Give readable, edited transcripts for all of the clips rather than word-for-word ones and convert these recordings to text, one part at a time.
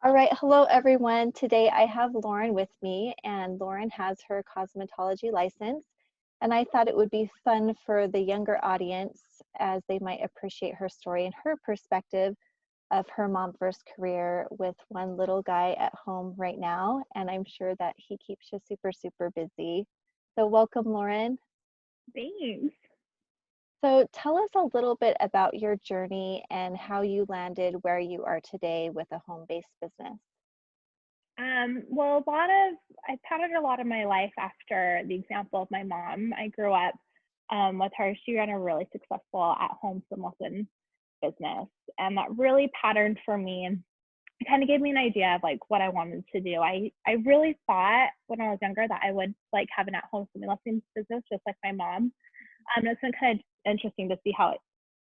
All right, hello everyone. Today I have Lauren with me, and Lauren has her cosmetology license. And I thought it would be fun for the younger audience as they might appreciate her story and her perspective of her mom first career with one little guy at home right now. And I'm sure that he keeps you super, super busy. So, welcome, Lauren. Thanks. So, tell us a little bit about your journey and how you landed where you are today with a home based business. Well, I patterned a lot of my life after the example of my mom. I grew up with her. She ran a really successful at-home Wilson business, and that really patterned for me. And it kind of gave me an idea of like what I wanted to do. I really thought when I was younger that I would like have an at-home Wilson business, just like my mom. It's been kind of interesting to see how it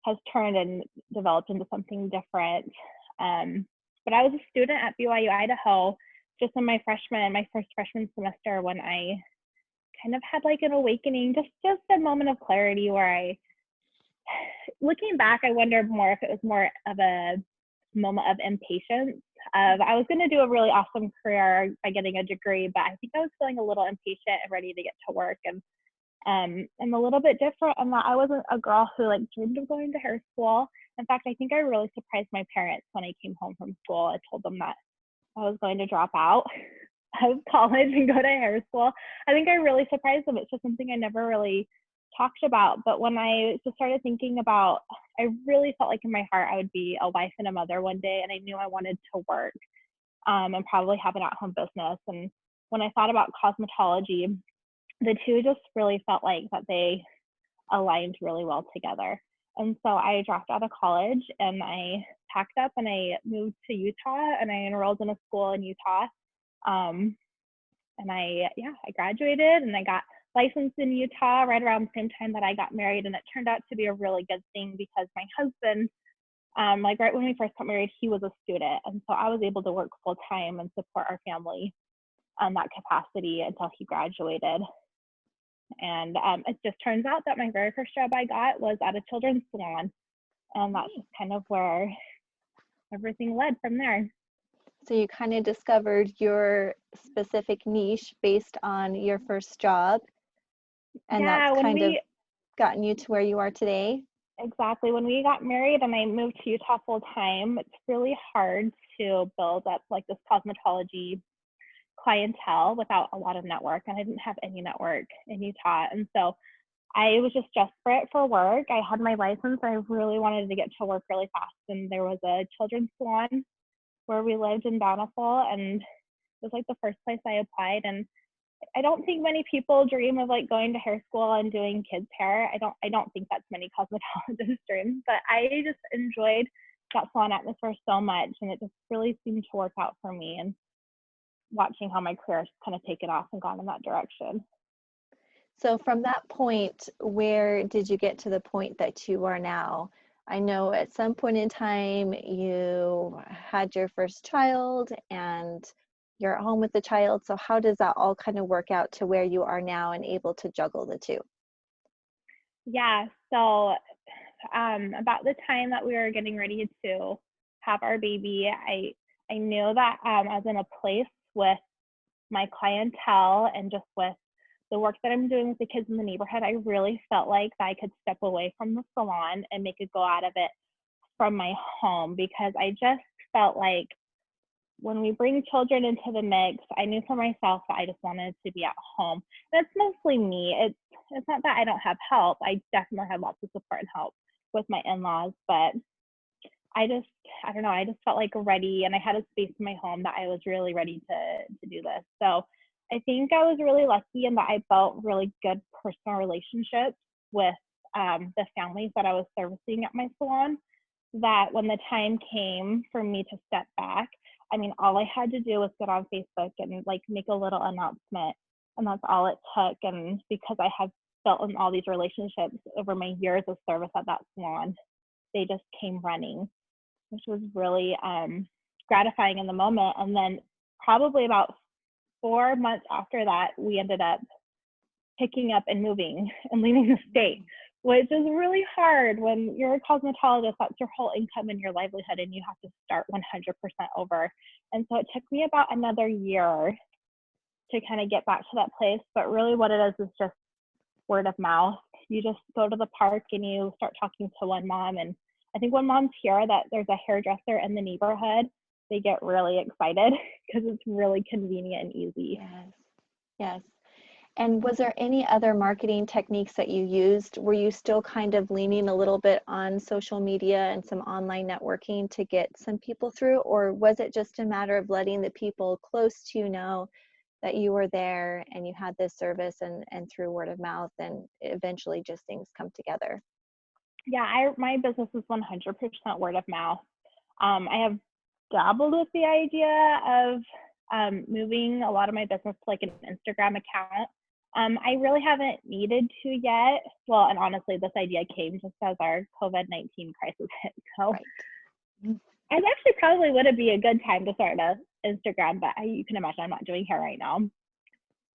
has turned and developed into something different. But I was a student at BYU Idaho just in my first freshman semester when I kind of had like an awakening, just a moment of clarity where looking back, I wonder more if it was more of a moment of impatience. I was going to do a really awesome career by getting a degree, but I think I was feeling a little impatient and ready to get to work. And I'm a little bit different in that I wasn't a girl who like dreamed of going to hair school. In fact, I think I really surprised my parents when I came home from school. I told them that I was going to drop out of college and go to hair school. I think I really surprised them. It's just something I never really talked about. But when I just started thinking about, I really felt like in my heart I would be a wife and a mother one day, and I knew I wanted to work and probably have an at-home business. And when I thought about cosmetology, the two just really felt like that they aligned really well together. And so I dropped out of college and I packed up and I moved to Utah and I enrolled in a school in Utah. Um, and I graduated and I got licensed in Utah right around the same time that I got married. And it turned out to be a really good thing because my husband, like right when we first got married, he was a student. And so I was able to work full time and support our family on that capacity until he graduated. And it just turns out that my very first job I got was at a children's salon. And that's just kind of where everything led from there. So you kind of discovered your specific niche based on your first job, and that's Yeah, kind of gotten you to where you are today. when we got married and I moved to Utah full time, it's really hard to build up like this cosmetology clientele without a lot of network. And I didn't have any network in Utah. And so I was just desperate for work. I had my license. I really wanted to get to work really fast. And there was a children's salon where we lived in Bountiful. And it was like the first place I applied. And I don't think many people dream of like going to hair school and doing kids hair. I don't think that's many cosmetologists' dreams, but I just enjoyed that salon atmosphere so much. And it just really seemed to work out for me. And watching how my career has kind of taken off and gone in that direction. So from that point, where did you get to the point that you are now? I know at some point in time you had your first child and you're at home with the child. So how does that all kind of work out to where you are now and able to juggle the two? Yeah, so about the time that we were getting ready to have our baby, I knew that I was in a place with my clientele and just with the work that I'm doing with the kids in the neighborhood. I really felt like I could step away from the salon and make a go out of it from my home because I just felt like when we bring children into the mix, I knew for myself that I just wanted to be at home. That's mostly me. It's not that I don't have help. I definitely have lots of support and help with my in-laws, but I don't know, I just felt like ready and I had a space in my home that I was really ready to do this. So I think I was really lucky in that I built really good personal relationships with the families that I was servicing at my salon. That when the time came for me to step back, I mean, all I had to do was get on Facebook and like make a little announcement, and that's all it took. And because I have built in all these relationships over my years of service at that salon, they just came running, which was really gratifying in the moment. And then probably about 4 months after that, we ended up picking up and moving and leaving the state. which is really hard when you're a cosmetologist. That's your whole income and your livelihood, and you have to start 100% over. And so it took me about another year to kind of get back to that place. But really, what it is just word of mouth. You just go to the park and you start talking to one mom. And I think when moms hear that there's a hairdresser in the neighborhood, they get really excited because it's really convenient and easy. Yes. Yes. And was there any other marketing techniques that you used? Were you still kind of leaning a little bit on social media and some online networking to get some people through? Or was it just a matter of letting the people close to you know that you were there and you had this service, and through word of mouth and eventually just things come together? Yeah, my business is 100% word of mouth. I have dabbled with the idea of moving a lot of my business to like an Instagram account. I really haven't needed to yet. Well, and honestly, this idea came just as our COVID-19 crisis hit. So Right. Mhm. it actually probably would be a good time to start a Instagram, but you can imagine I'm not doing hair right now.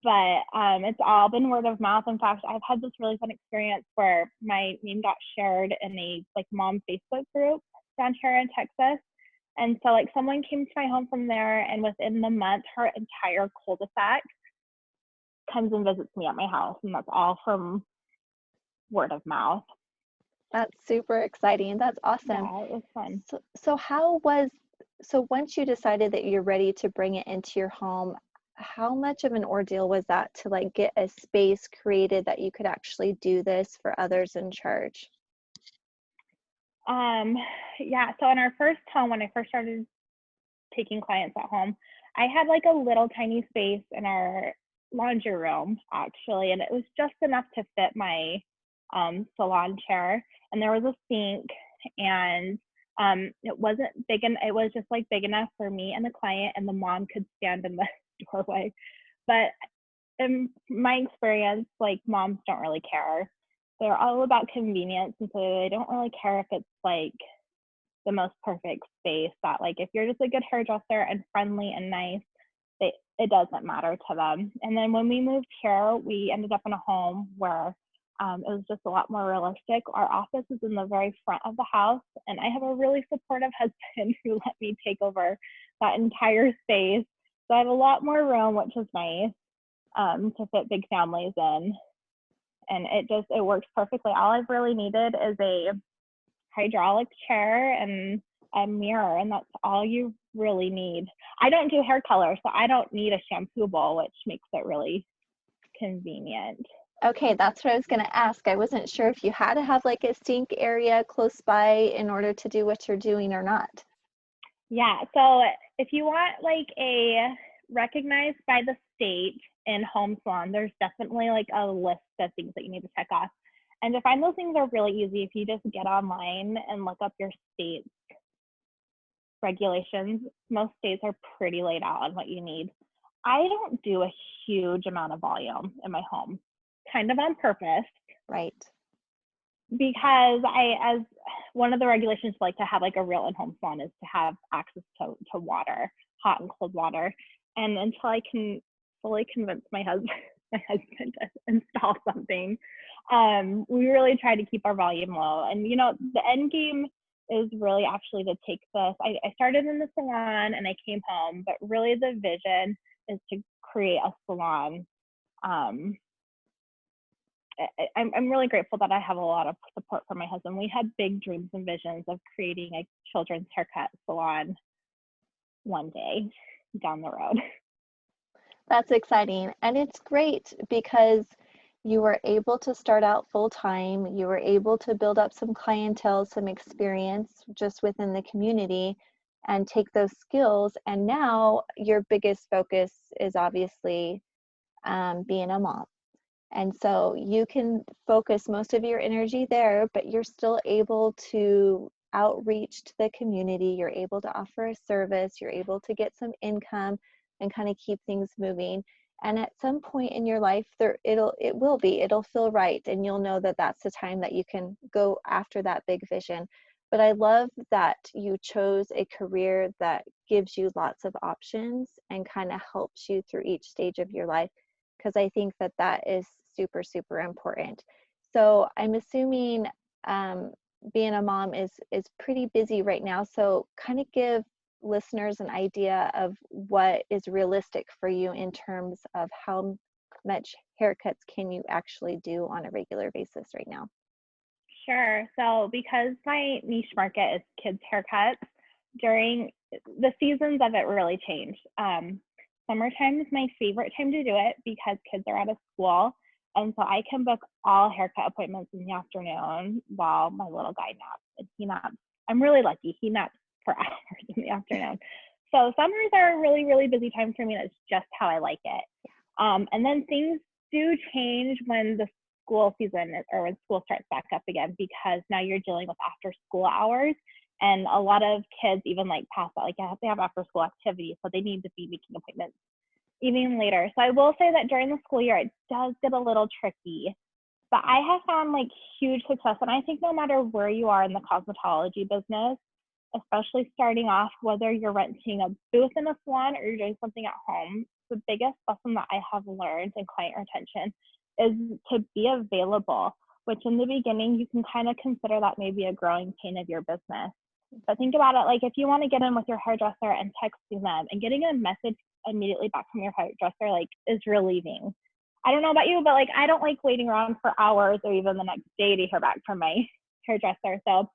But it's all been word of mouth. In fact, I've had this really fun experience where my name got shared in a like mom Facebook group down here in Texas. And so like someone came to my home from there, and within the month, her entire cul-de-sac comes and visits me at my house, and that's all from word of mouth. That's super exciting. That's awesome. Yeah, it was fun. So once you decided that you're ready to bring it into your home, how much of an ordeal was that to like get a space created that you could actually do this for others and charge? Um, yeah, so in our first home, when I first started taking clients at home, I had like a little tiny space in our laundry room actually, and it was just enough to fit my salon chair. And there was a sink, and it wasn't big, and it was just like big enough for me and the client, and the mom could stand in the doorway. But in my experience, like moms don't really care. They're all about convenience, and so they don't really care if it's like the most perfect space. That like if you're just a good hairdresser and friendly and nice, it doesn't matter to them. And then when we moved here, we ended up in a home where it was just a lot more realistic. Our office is in the very front of the house, and I have a really supportive husband who let me take over that entire space. So I have a lot more room, which is nice, to fit big families in. And it works perfectly. All I've really needed is a hydraulic chair and a mirror, and that's all you really need. I don't do hair color, so I don't need a shampoo bowl, which makes it really convenient. Okay, that's what I was going to ask. I wasn't sure if you had to have like a sink area close by in order to do what you're doing or not. Yeah, so if you want like a recognized by the state in home salon, there's definitely like a list of things that you need to check off. And to find those things are really easy if you just get online and look up your state's regulations. Most states are pretty laid out on what you need. I don't do a huge amount of volume in my home, kind of on purpose, Right. because as one of the regulations like to have like a real in-home salon is to have access to water, hot and cold water. And until I can fully convince my husband to install something, we really try to keep our volume low. And the end game is really actually to take this. I started in the salon and I came home, but really the vision is to create a salon. I'm really grateful that I have a lot of support from my husband. We had big dreams and visions of creating a children's haircut salon one day down the road. That's exciting. And it's great because you were able to start out full time. You were able to build up some clientele, some experience just within the community and take those skills. And now your biggest focus is obviously being a mom. And so you can focus most of your energy there, but you're still able to outreach to the community. You're able to offer a service. You're able to get some income and kind of keep things moving. And at some point in your life, it'll feel right, and you'll know that that's the time that you can go after that big vision. But I love that you chose a career that gives you lots of options and kind of helps you through each stage of your life, because I think that that is super, super important. So I'm assuming being a mom is pretty busy right now. So kind of give listeners an idea of what is realistic for you in terms of how much haircuts can you actually do on a regular basis right now. Sure. So because my niche market is kids haircuts, during the seasons of it really change. Summertime is my favorite time to do it because kids are out of school. And so I can book all haircut appointments in the afternoon while my little guy naps. And he naps. I'm really lucky. He naps for hours in the afternoon. So summers are a really, really busy time for me. And it's just how I like it. And then things do change when the school season or when school starts back up again, because now you're dealing with after school hours. And a lot of kids even like pass that, like they have after school activities, so they need to be making appointments even later. So I will say that during the school year, it does get a little tricky, but I have found like huge success. And I think no matter where you are in the cosmetology business, especially starting off, whether you're renting a booth in a salon or you're doing something at home, the biggest lesson that I have learned in client retention is to be available, which in the beginning, you can kind of consider that maybe a growing pain of your business. But think about it, like if you want to get in with your hairdresser and texting them and getting a message immediately back from your hairdresser, like is relieving. I don't know about you, but like I don't like waiting around for hours or even the next day to hear back from my hairdresser. So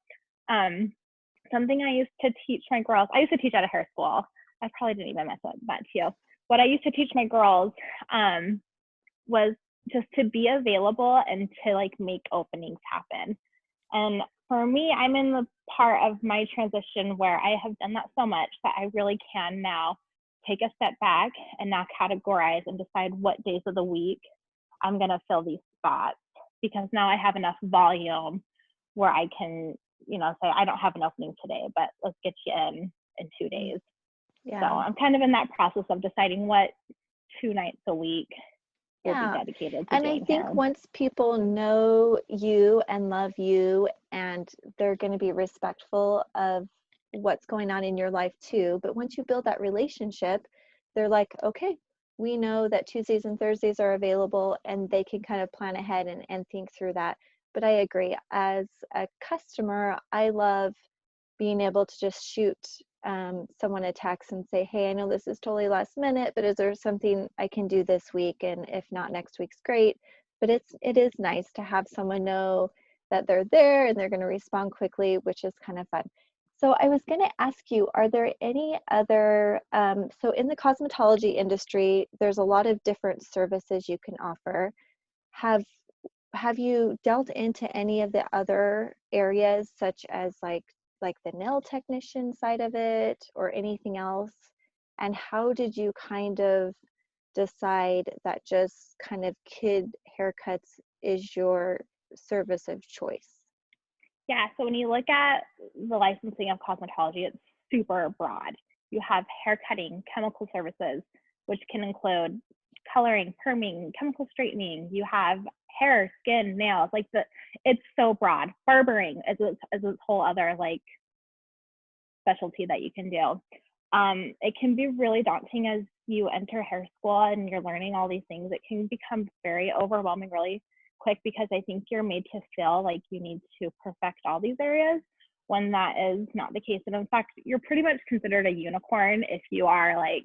something I used to teach my girls, I used to teach at a hair school. I probably didn't even mention that to you. What I used to teach my girls was just to be available and to like make openings happen. And for me, I'm in the part of my transition where I have done that so much that I really can now take a step back and now categorize and decide what days of the week I'm going to fill these spots, because now I have enough volume where I can, say I don't have an opening today, but let's get you in 2 days. Yeah. So I'm kind of in that process of deciding what 2 nights a week will be dedicated to and doing I think hair. once people know you and love you, and they're going to be respectful of what's going on in your life too, but once you build that relationship, they're like, okay, we know that Tuesdays and Thursdays are available, and they can kind of plan ahead and think through that. But I agree, as a customer, I love being able to just shoot someone a text and say, hey, I know this is totally last minute, but is there something I can do this week? And if not, next week's great. But it is nice to have someone know that they're there and they're going to respond quickly, which is kind of fun. So I was going to ask you, are there any other, so in the cosmetology industry, there's a lot of different services you can offer. Have you delved into any of the other areas, such as like the nail technician side of it or anything else? And how did you kind of decide that just kind of kid haircuts is your service of choice? Yeah, so when you look at the licensing of cosmetology, it's super broad. You have hair cutting, chemical services, which can include coloring, perming, chemical straightening. You have hair, skin, nails. It's so broad. Barbering is this whole other like specialty that you can do. It can be really daunting as you enter hair school and you're learning all these things. It can become very overwhelming really quick, because I think you're made to feel like you need to perfect all these areas when that is not the case. And in fact, you're pretty much considered a unicorn if you are like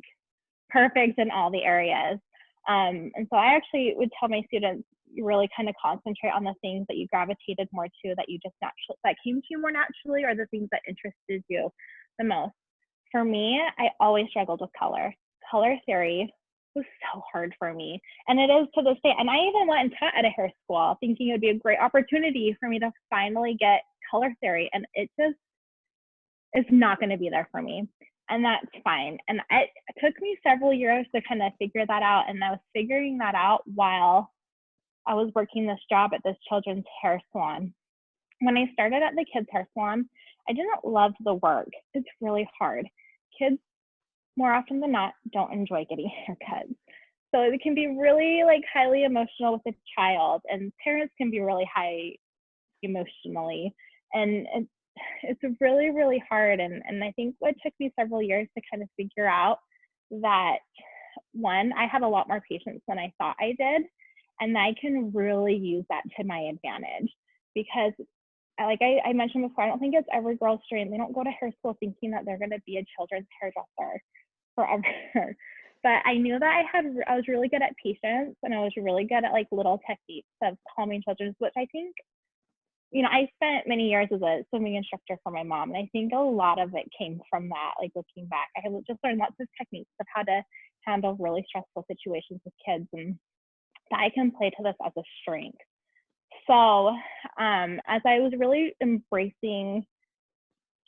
perfect in all the areas. And so I actually would tell my students, you really kind of concentrate on the things that you gravitated more to, that you just naturally, that came to you more naturally, or the things that interested you the most. For me, I always struggled with color. Color theory was so hard for me, and it is to this day. And I even went and taught at a hair school thinking it would be a great opportunity for me to finally get color theory, and it's not going to be there for me, and that's fine. And it took me several years to kind of figure that out, and I was figuring that out while I was working this job at this children's hair salon. When I started at the kids hair salon, I didn't love the work. It's really hard. Kids, more often than not, don't enjoy getting haircuts. So it can be really like highly emotional with a child, and parents can be really high emotionally. And it's really, really hard. And I think what took me several years to kind of figure out that, one, I had a lot more patience than I thought I did. And I can really use that to my advantage because like I mentioned before, I don't think it's every girl's dream. They don't go to hair school thinking that they're going to be a children's hairdresser forever. But I knew that I was really good at patience, and I was really good at like little techniques of calming children, which I think, I spent many years as a swimming instructor for my mom. And I think a lot of it came from that, like looking back. I have just learned lots of techniques of how to handle really stressful situations with kids, and that I can play to this as a strength. So as I was really embracing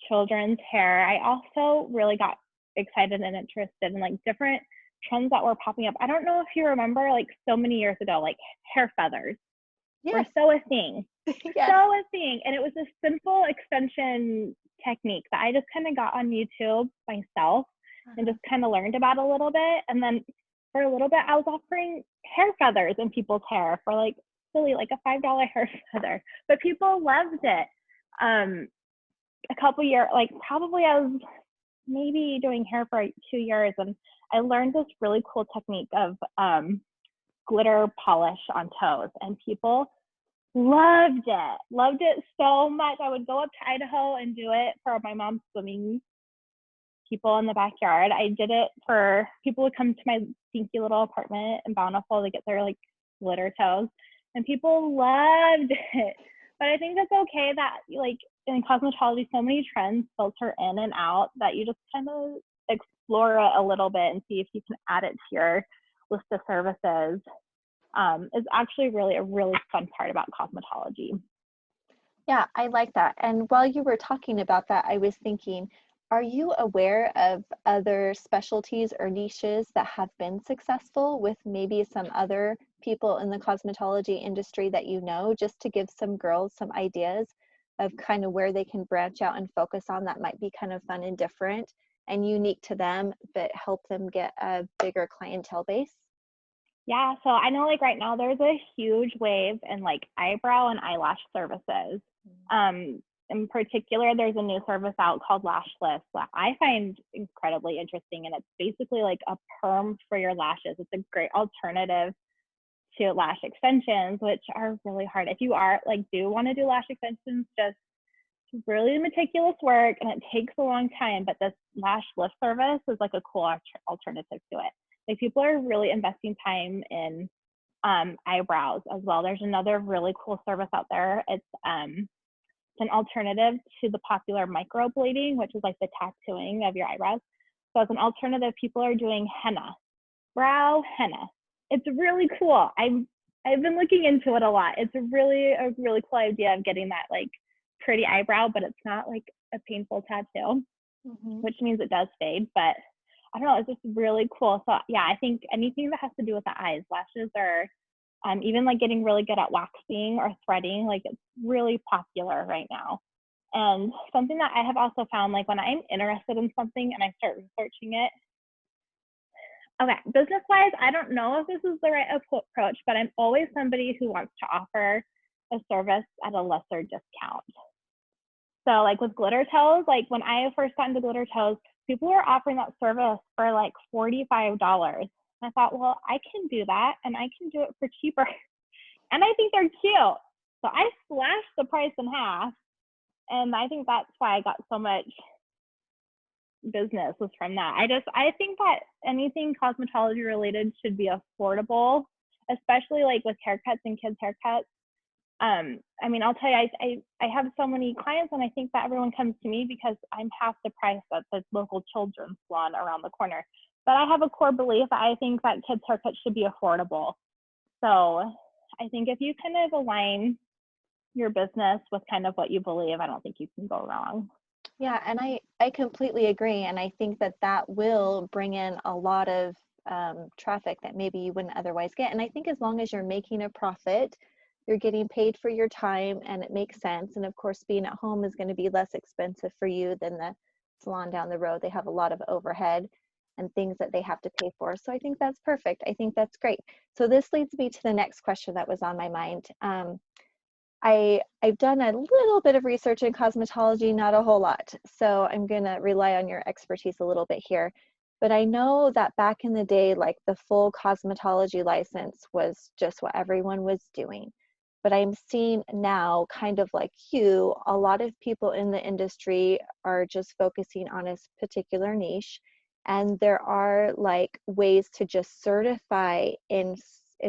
children's hair, I also really got excited and interested in like different trends that were popping up. I don't know if you remember, like so many years ago, like hair feathers were Yes. so a thing. Yes. So a thing. And it was a simple extension technique that I just kind of got on YouTube myself and just kind of learned about a little bit. And then for a little bit, I was offering hair feathers in people's hair for like really like a $5 hair feather, but people loved it. A couple years, like probably I was maybe doing hair for 2 years, and I learned this really cool technique of glitter polish on toes, and people loved it so much. I would go up to Idaho and do it for my mom's swimming people in the backyard. I did it for people who come to my stinky little apartment in Bountiful to get their like glitter toes, and people loved it. But I think it's okay that like in cosmetology, so many trends filter in and out that you just kind of explore it a little bit and see if you can add it to your list of services. Is actually really a really fun part about cosmetology. Yeah, I like that. And while you were talking about that, I was thinking, are you aware of other specialties or niches that have been successful with maybe some other people in the cosmetology industry that you know, just to give some girls some ideas of kind of where they can branch out and focus on that might be kind of fun and different and unique to them, but help them get a bigger clientele base? Yeah, so I know like right now there's a huge wave in like eyebrow and eyelash services. In particular, there's a new service out called Lashless that I find incredibly interesting, and it's basically like a perm for your lashes. It's a great alternative to lash extensions, which are really hard. If you are like do want to do lash extensions, just really meticulous work, and it takes a long time. But this lash lift service is like a cool alternative to it. Like people are really investing time in eyebrows as well. There's another really cool service out there. It's an alternative to the popular microblading, which is like the tattooing of your eyebrows. So as an alternative, people are doing henna, brow henna. It's really cool. I've been looking into it a lot. It's a really cool idea of getting that like pretty eyebrow, but it's not like a painful tattoo, which means it does fade. But I don't know, it's just really cool. So yeah, I think anything that has to do with the eyes, lashes, or even like getting really good at waxing or threading, like it's really popular right now. And something that I have also found, like when I'm interested in something and I start researching it, okay, business wise, I don't know if this is the right approach, but I'm always somebody who wants to offer a service at a lesser discount. So like with glitter toes, like when I first got into glitter toes, people were offering that service for like $45. I thought, well, I can do that and I can do it for cheaper. And I think they're cute. So I slashed the price in half. And I think that's why I got so much business was from that. I think that anything cosmetology related should be affordable, especially like with haircuts and kids' haircuts. I mean, I'll tell you, I have so many clients, and I think that everyone comes to me because I'm half the price at the local children's salon around the corner. But I have a core belief that I think that kids' haircuts should be affordable. So I think if you kind of align your business with kind of what you believe, I don't think you can go wrong. Yeah, and I completely agree. And I think that that will bring in a lot of traffic that maybe you wouldn't otherwise get. And I think as long as you're making a profit, you're getting paid for your time and it makes sense. And of course, being at home is going to be less expensive for you than the salon down the road. They have a lot of overhead and things that they have to pay for. So I think that's perfect. I think that's great. So this leads me to the next question that was on my mind. I've done a little bit of research in cosmetology, not a whole lot. So I'm going to rely on your expertise a little bit here. But I know that back in the day, like the full cosmetology license was just what everyone was doing. But I'm seeing now, kind of like you, a lot of people in the industry are just focusing on a particular niche. And there are like ways to just certify in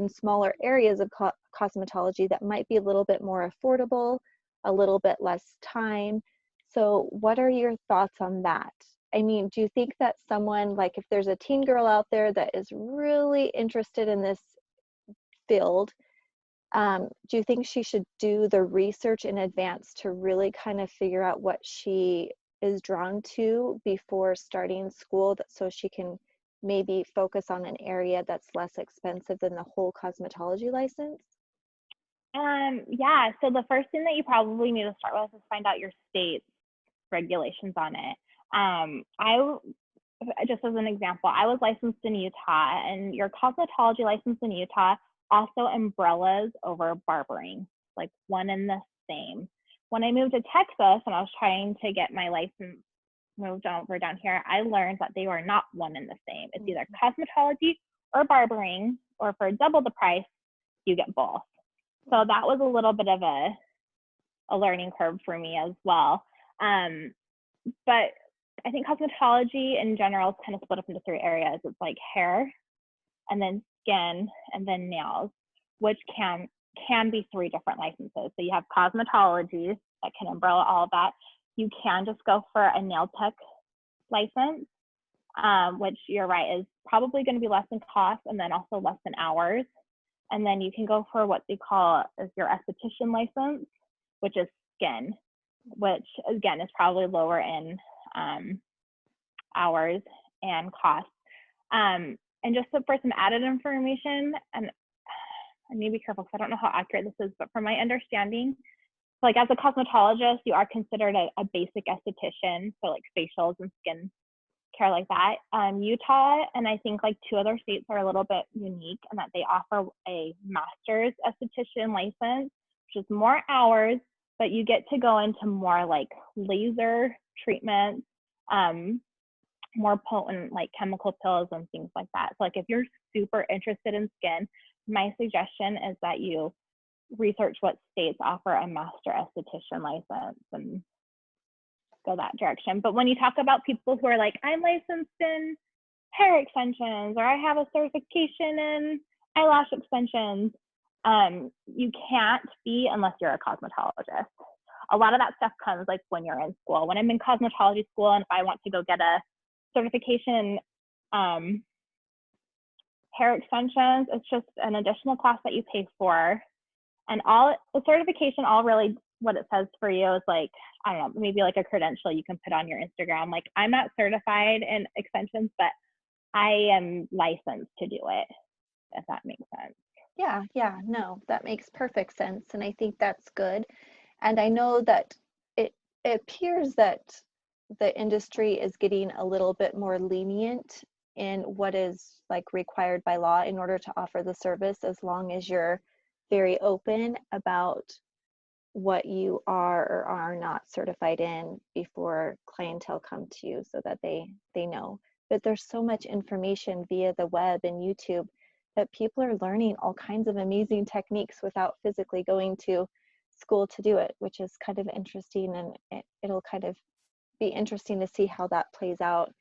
smaller areas of cosmetology that might be a little bit more affordable, a little bit less time. So what are your thoughts on that? I mean, do you think that someone, like if there's a teen girl out there that is really interested in this field, do you think she should do the research in advance to really kind of figure out what she is drawn to before starting school, so she can maybe focus on an area that's less expensive than the whole cosmetology license? Yeah, so the first thing that you probably need to start with is find out your state's regulations on it. I just as an example, I was licensed in Utah, and your cosmetology license in Utah also umbrellas over barbering, like one and the same. When I moved to Texas and I was trying to get my license moved over down here, I learned that they are not one and the same. It's either cosmetology or barbering, or for double the price, you get both. So that was a little bit of a learning curve for me as well. But I think cosmetology in general is kind of split up into three areas. It's like hair, and then skin, and then nails, which can be three different licenses. So you have cosmetology that can umbrella all of that. You can just go for a nail tech license, which you're right is probably going to be less in cost and then also less in hours. And then you can go for what they call as your esthetician license, which is skin, which again is probably lower in hours and costs. And just for some added information, and I need to be careful because I don't know how accurate this is, but from my understanding, like as a cosmetologist, you are considered a basic esthetician, so like facials and skin care like that. Utah and I think like two other states are a little bit unique in that they offer a master's esthetician license, which is more hours, but you get to go into more like laser treatments, more potent like chemical pills and things like that. So like if you're super interested in skin, my suggestion is that you research what states offer a master esthetician license and go that direction. But when you talk about people who are like, I'm licensed in hair extensions, or I have a certification in eyelash extensions, you can't be unless you're a cosmetologist. A lot of that stuff comes like when you're in school. When I'm in cosmetology school and if I want to go get a certification in hair extensions, it's just an additional class that you pay for. And all the certification, all really what it says for you is like, I don't know, maybe like a credential you can put on your Instagram. Like I'm not certified in extensions, but I am licensed to do it, if that makes sense. Yeah, no, that makes perfect sense. And I think that's good. And I know that it appears that the industry is getting a little bit more lenient in what is like required by law in order to offer the service, as long as you're very open about what you are or are not certified in before clientele come to you, so that they know. But there's so much information via the web and YouTube that people are learning all kinds of amazing techniques without physically going to school to do it, which is kind of interesting. And it'll kind of be interesting to see how that plays out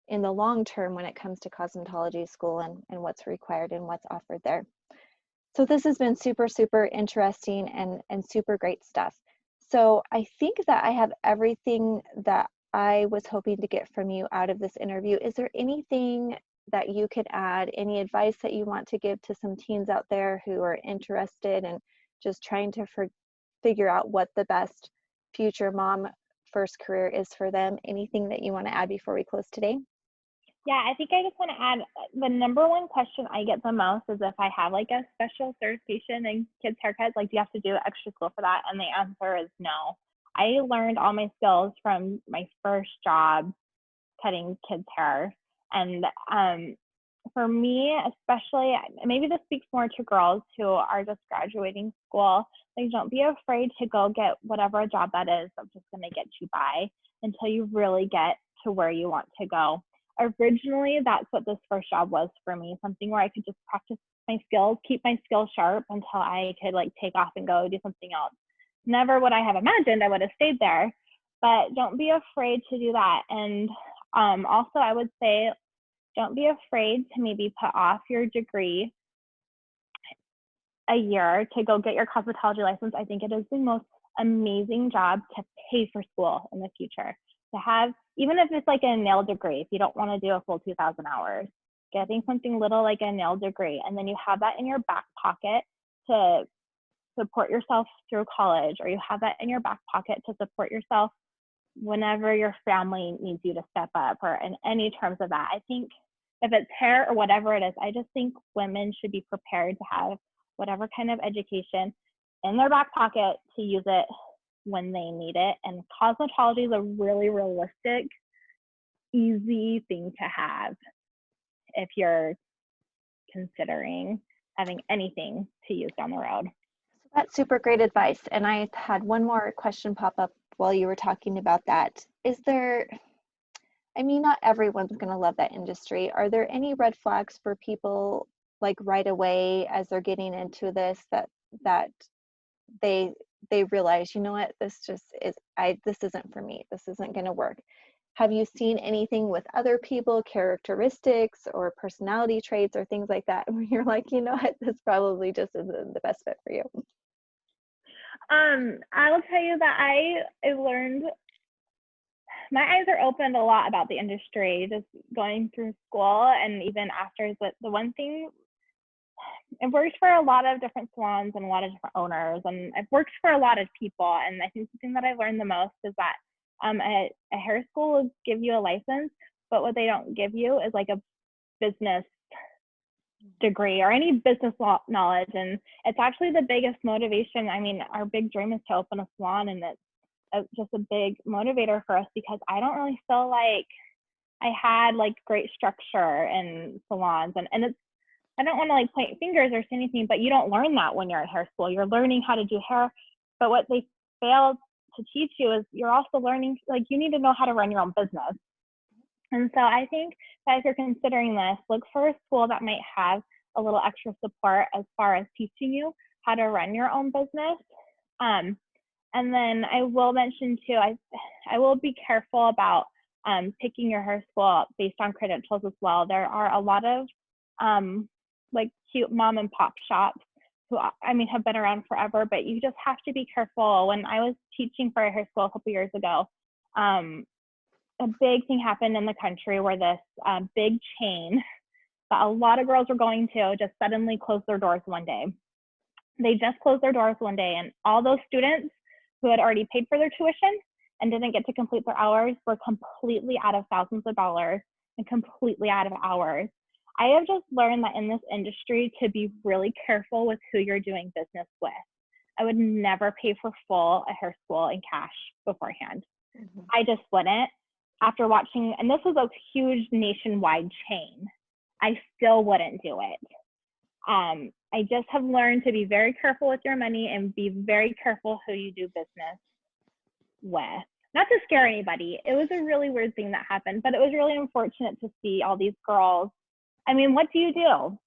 in the long term when it comes to cosmetology school, and what's required and what's offered there. So this has been super, super interesting and super great stuff. So I think that I have everything that I was hoping to get from you out of this interview. Is there anything that you could add, any advice that you want to give to some teens out there who are interested and just trying to figure out what the best future mom first career is for them? Anything that you want to add before we close today? Yeah, I think I just want to add the number one question I get the most is if I have like a special certification in kids' haircuts, like, do you have to do extra school for that? And the answer is no. I learned all my skills from my first job cutting kids' hair. And for me, especially, maybe this speaks more to girls who are just graduating school. Like, don't be afraid to go get whatever job that is that's just going to get you by until you really get to where you want to go. originally that's what this first job was for me, something where I could just practice my skills, keep my skills sharp until I could like take off and go do something else. Never would I have imagined I would have stayed there, but don't be afraid to do that. And also I would say, don't be afraid to maybe put off your degree a year to go get your cosmetology license. I think it is the most amazing job to pay for school in the future. To have, even if it's like a nail degree, if you don't want to do a full 2,000 hours, getting something little like a nail degree, and then you have that in your back pocket to support yourself through college, or you have that in your back pocket to support yourself whenever your family needs you to step up, or in any terms of that. I think if it's hair or whatever it is, I just think women should be prepared to have whatever kind of education in their back pocket to use it when they need it. And cosmetology is a really realistic, easy thing to have if you're considering having anything to use down the road. That's super great advice. And I had one more question pop up while you were talking about that. Is there, I mean, not everyone's going to love that industry. Are there any red flags for people like right away as they're getting into this that they realize, you know what, this just is, this isn't for me. This isn't going to work. Have you seen anything with other people, characteristics or personality traits or things like that, where you're like, you know what, this probably just isn't the best fit for you? I'll tell you that I learned, my eyes are opened a lot about the industry, just going through school and even after. But the one thing, I've worked for a lot of different salons and a lot of different owners, and I've worked for a lot of people. And I think the thing that I've learned the most is that a hair school will give you a license, but what they don't give you is like a business degree or any business knowledge. And it's actually the biggest motivation. I mean, our big dream is to open a salon, and it's just a big motivator for us, because I don't really feel like I had like great structure in salons. And it's, I don't want to like point fingers or say anything, but you don't learn that when you're at hair school. You're learning how to do hair, but what they fail to teach you is you're also learning, like, you need to know how to run your own business. And so I think that if you're considering this, look for a school that might have a little extra support as far as teaching you how to run your own business. And then I will mention too, I will be careful about picking your hair school based on credentials as well. There are a lot of like cute mom and pop shops who, I mean, have been around forever, but you just have to be careful. When I was teaching for a hair school a couple years ago, a big thing happened in the country where this big chain that a lot of girls were going to just suddenly closed their doors one day. They just closed their doors one day, and all those students who had already paid for their tuition and didn't get to complete their hours were completely out of thousands of dollars and completely out of hours. I have just learned that in this industry to be really careful with who you're doing business with. I would never pay for full a hair school in cash beforehand. Mm-hmm. I just wouldn't. After watching, and this was a huge nationwide chain, I still wouldn't do it. I just have learned to be very careful with your money and be very careful who you do business with. Not to scare anybody. It was a really weird thing that happened, but it was really unfortunate to see all these girls. I mean, what do?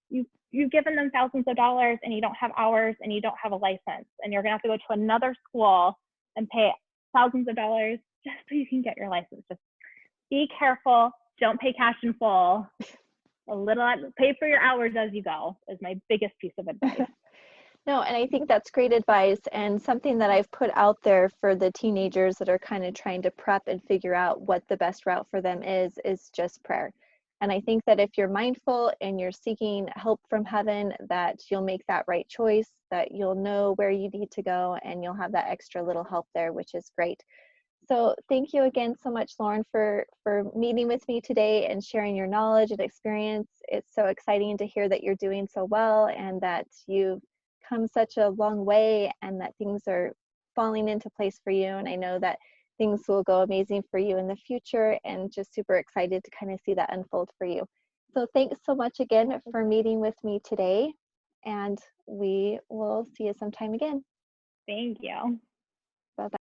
You've given them thousands of dollars and you don't have hours and you don't have a license, and you're gonna have to go to another school and pay thousands of dollars just so you can get your license. Just be careful. Don't pay cash in full. Pay for your hours as you go is my biggest piece of advice. No, and I think that's great advice, and something that I've put out there for the teenagers that are kind of trying to prep and figure out what the best route for them is just prayer. And I think that if you're mindful and you're seeking help from heaven, that you'll make that right choice, that you'll know where you need to go, and you'll have that extra little help there, which is great. So thank you again so much, Lauren, for meeting with me today and sharing your knowledge and experience. It's so exciting to hear that you're doing so well and that you've come such a long way and that things are falling into place for you. And I know that things will go amazing for you in the future, and just super excited to kind of see that unfold for you. So thanks so much again for meeting with me today, and we will see you sometime again. Thank you.